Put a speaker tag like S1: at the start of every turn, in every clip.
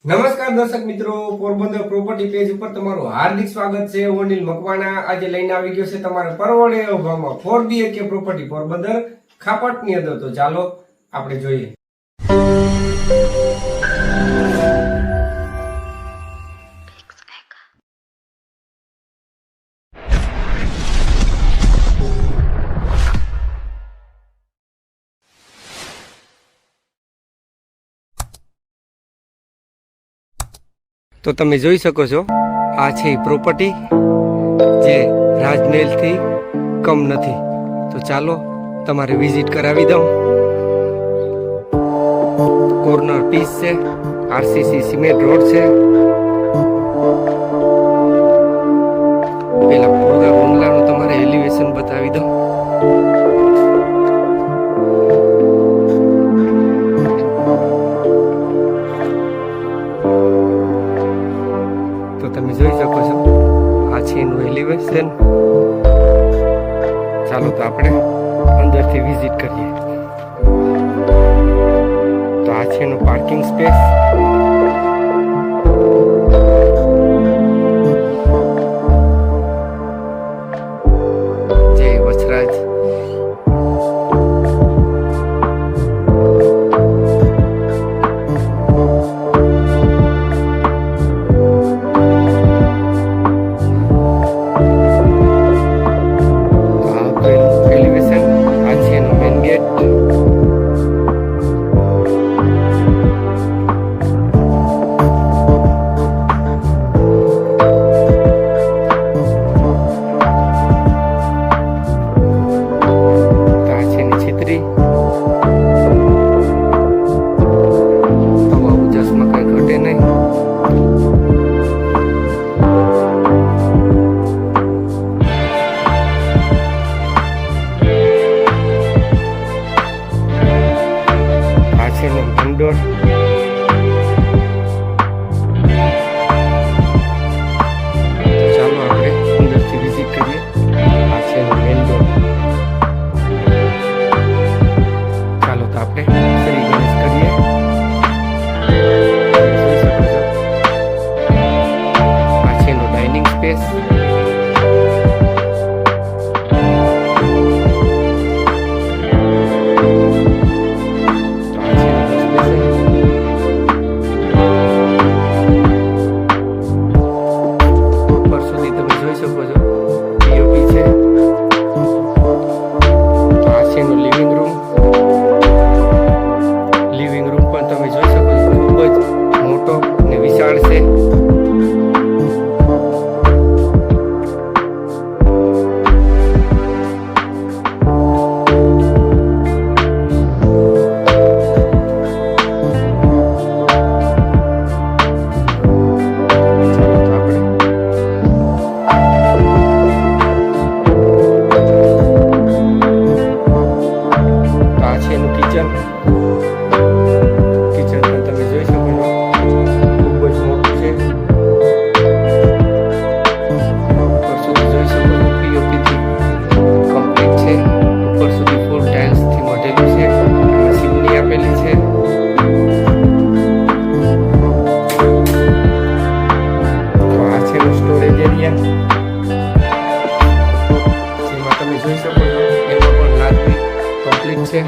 S1: નમસ્કાર દર્શક મિત્રો, પોરબંદર પ્રોપર્ટી પેજ ઉપર તમારું હાર્દિક સ્વાગત છે. હું અનિલ મકવાણા આજે લઈને આવી ગયો છે તમારે પરવડે ભાવમાં 4 BHK પ્રોપર્ટી પોરબંદર ખાપટની અંદર. તો ચાલો આપણે જોઈએ. તો તમે જોઈ શકો છો, આ છે પ્રોપર્ટી જે રાજમહેલથી કમ નથી. તો ચાલો તમારે વિઝિટ કરાવી દઉં. કોર્નર પીસ છે, આરસીસી સિમેન્ટ રોડ છે. પેલા પૂરા બંગલાનું તમારે એલિવેશન બતાવી દઉં. તો તમે જોઈ શકો છો, આ છે એનું એલિવેશન. ચાલો તો આપણે અંદરથી વિઝિટ કરીએ. તો આ છે એનું પાર્કિંગ સ્પેસ. જય વચરાજ. ઇન્ડોર ચાલો આપણે અંદરથી વિઝિટ કરીએ. આ છે મેઇન ડોર. ચાલો તો આપણે શ્રી ગણેશ કરીએ. જોઈ શકો છો, આ છે એનો ડાઇનિંગ સ્પેસ. જેમાં તમે જોઈ શકો છો, એમાં પણ લાકડી કમ્પ્લીટ છે.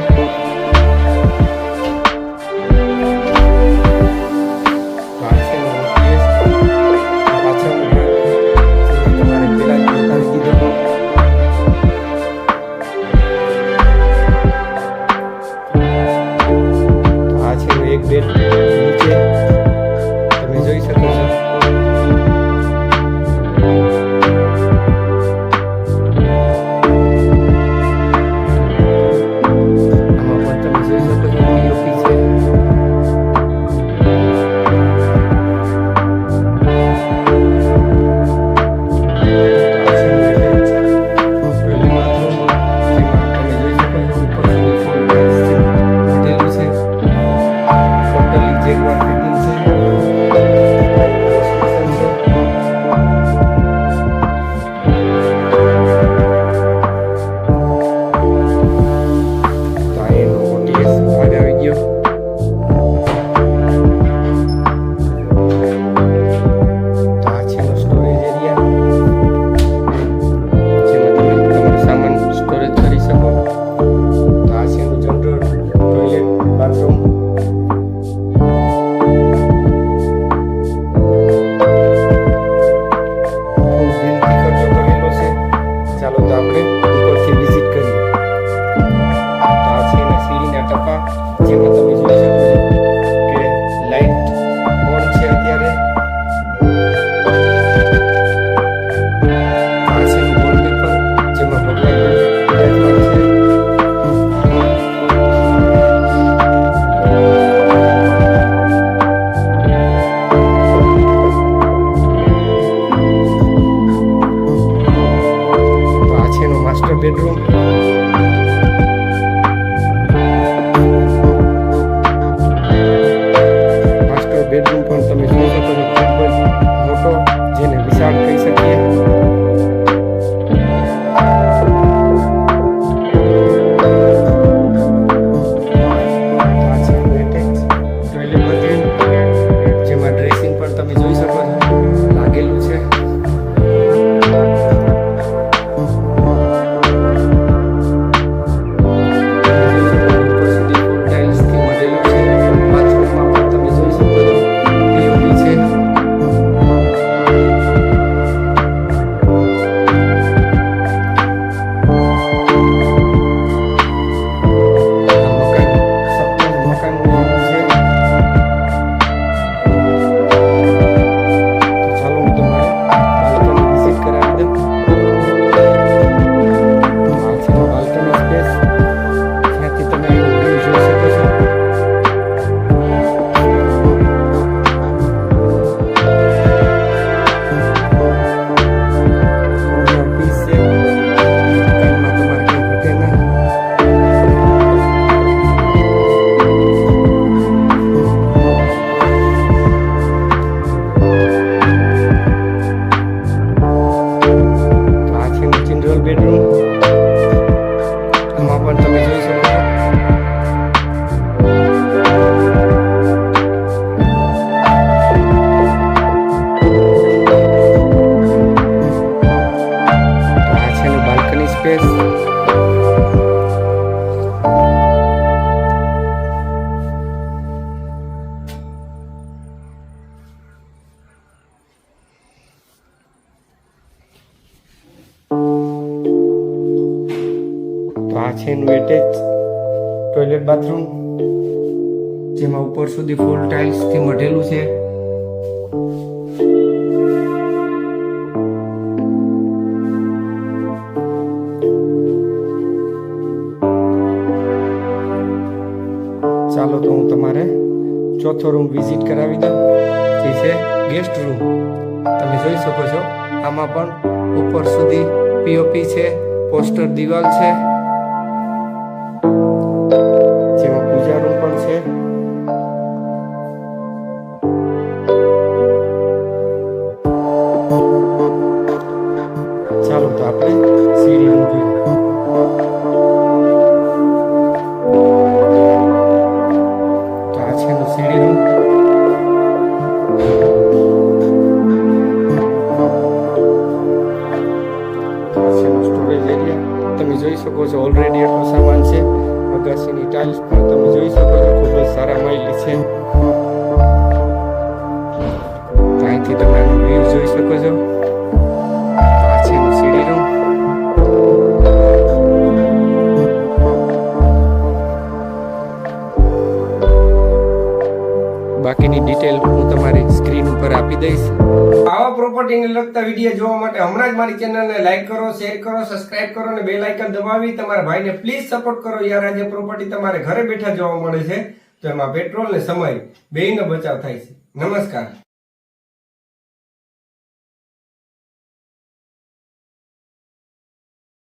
S1: આ છે એક બેડ નીચે તમે જોઈ શકો છો. તો આ છે એનું એટેચ ટોયલેટ બાથરૂમ, જેમાં ઉપર સુધી ફૂલ ટાઇલ્સ થી મઢેલું છે. ચાલો તો હું તમારે ચોથો રૂમ વિઝિટ કરાવી દઉં, જે છે ગેસ્ટ રૂમ. તમે જોઈ શકો છો આમાં પણ ઉપર સુધી પીઓપી છે, પોસ્ટર દિવાલ છે, જેમાં પૂજા રૂમ પણ છે. ચાલો તો આપણે સીડી રૂમ જોઈએ. તો આ છે એનું સીડી રૂમ. સ્ટોરેજ એરિયા તમે જોઈ શકો છો. ઓલરેડી એટલો સામાન છે. અગાસીની ટાઇલ્સ પણ તમે જોઈ શકો છો, ખૂબ જ સારા મળેલી છે. અહીંથી તમે આનો વ્યૂ જોઈ શકો છો. આ છે એનું સીડી રૂમ. બાકીની ડિટેલ હું તમારી સ્ક્રીન ઉપર આપી દઈશ. આવા પ્રોપર્ટીને લગતા વિડીયો જોવા માટે હમણાં જ મારી ચેનલને લાઈક કરો, શેર કરો, સબસ્ક્રાઇબ કરો અને બેલ આઇકન દબાવી તમારા ભાઈને પ્લીઝ સપોર્ટ કરો. યાર, આજે પ્રોપર્ટી તમારે ઘરે બેઠા જોવા મળે છે, તો એમાં પેટ્રોલ ને સમય બેયનો બચાવ થાય છે. નમસ્કાર.